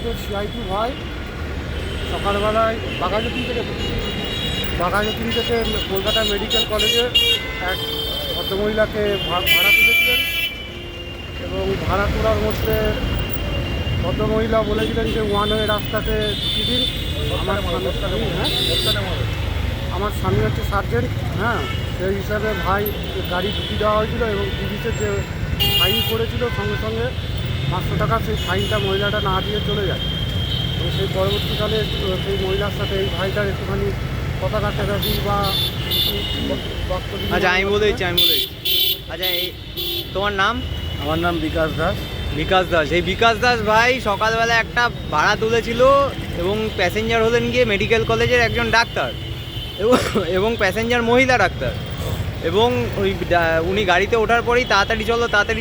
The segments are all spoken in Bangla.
আমাদের সিআইটি ভাই সকালবেলায় বাঘাযতীন থেকে কলকাতা মেডিকেল কলেজে এক ভদ্রমহিলাকে ভাড়া তুলেছিলেন এবং ভাড়া তোলার মধ্যে ভদ্রমহিলা বলেছিলেন যে ওয়ান ওয়ে রাস্তাতে ঢুকিয়ে দিন। আমার স্বামী হচ্ছে সার্জেন্ট, হ্যাঁ, সেই হিসাবে ভাই গাড়ি ঢুকিয়ে দেওয়া হয়েছিল এবং পুলিশের যে ফাইন করেছিল সঙ্গে সঙ্গে 500 টাকা সেই ফাইনটা মহিলাটা না দিয়ে চলে যায়। এবং সেই পরবর্তীকালে সেই মহিলার সাথে এই ভাইটার একটুখানি কথা কাটাকাটি বা আচ্ছা আমি বলেছি আচ্ছা এই তোমার নাম? আমার নাম বিকাশ দাস। বিকাশ দাস, এই বিকাশ দাস ভাই সকালবেলা একটা ভাড়া তুলেছিল এবং প্যাসেঞ্জার হলেন গিয়ে মেডিকেল কলেজের একজন ডাক্তার এবং প্যাসেঞ্জার মহিলা ডাক্তার, এবং উনি গাড়িতে ওঠার পরেই তাড়াতাড়ি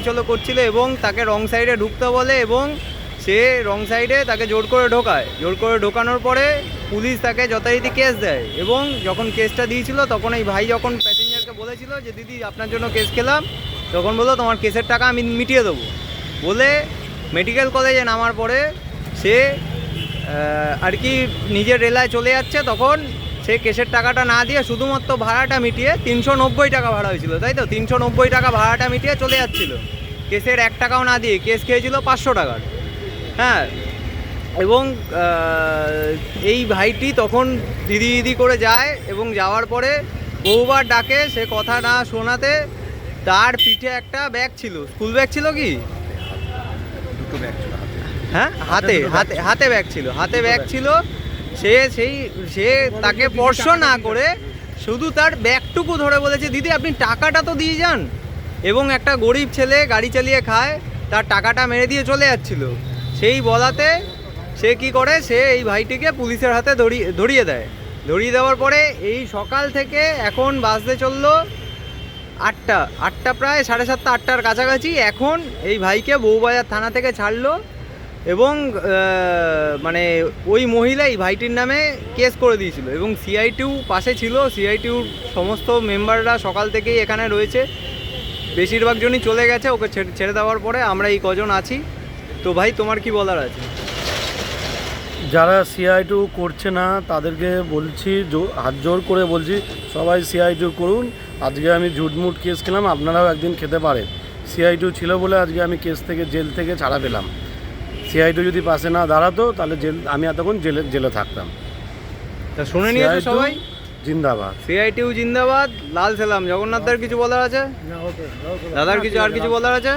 চলো করছিল এবং তাকে রং সাইডে ঢুকতে বলে এবং সে রং সাইডে তাকে জোর করে ঢোকানোর পরে পুলিশ তাকে যথারীতি কেস দেয়। এবং যখন কেসটা দিয়েছিল তখন এই ভাই যখন প্যাসেঞ্জারকে বলেছিল যে দিদি আপনার জন্য কেস খেলাম, তখন বললো তোমার কেসের টাকা আমি মিটিয়ে দেবো বলে মেডিকেল কলেজে নামার পরে সে আর কি নিজের রেলায় চলে যাচ্ছে। তখন সে কেসের টাকাটা না দিয়ে শুধুমাত্র ভাড়াটা মিটিয়ে 390 টাকা ভাড়া হয়েছিল, তাই তো 390 টাকা ভাড়াটা মিটিয়ে চলে যাচ্ছিল, কেসের 1 টাকাও না দিয়ে। কেস খেয়েছিল 500 টাকার, হ্যাঁ। এবং এই ভাইটি তখন দিদি করে যায় এবং যাওয়ার পরে বহুবার ডাকে, সে কথা না শোনাতে তার পিঠে একটা ব্যাগ ছিল, স্কুল ব্যাগ ছিল কি? দুটো ব্যাগ ছিল, হ্যাঁ, হাতে ব্যাগ ছিল। সে তাকে স্পর্শ না করে শুধু তার ব্যাগটুকু ধরে বলেছে দিদি আপনি টাকাটা তো দিয়ে যান। এবং একটা গরিব ছেলে গাড়ি চালিয়ে খায়, তার টাকাটা মেরে দিয়ে চলে যাচ্ছিল। সেই বলাতে সে কি করে, সে এই ভাইটিকে পুলিশের হাতে ধরিয়ে দেয়। ধরিয়ে দেওয়ার পরে এই সকাল থেকে এখন বাসতে চললো 8টা প্রায় 7:30 8টার কাছাকাছি। এখন এই ভাইকে বউবাজার থানা থেকে ছাড়লো এবং মানে ওই মহিলা এই ভাইটির নামে কেস করে দিয়েছিল এবং সিআইটিউ পাশে ছিল। সিআইটিউর সমস্ত মেম্বাররা সকাল থেকেই এখানে রয়েছে, বেশিরভাগ জনই চলে গেছে ওকে ছেড়ে দেওয়ার পরে। আমরা এই কজন আছি। তো ভাই তোমার কি বলার আছে? যারা সিআইটিউ করছে না তাদেরকে বলছি, হাত জোর করে বলছি সবাই সিআইটিউ করুন। আজকে আমি ঝুটমুট কেস খেলাম, আপনারাও একদিন খেতে পারেন। সিআইটিউ ছিল বলে আজকে আমি জেল থেকে ছাড়া পেলাম। সিআইটিউ যদি পাশে না দাঁড়াতো তাহলে আমি এতক্ষণ জেলে থাকতাম। তা শুনে নিয়েছো সবাই? জিন্দাবাদ, সিআইটিউ জিন্দাবাদ। লাল সালাম। জগন্নাথদার কিছু বলার আছে? দাদার কিছু আর কিছু বলার আছে?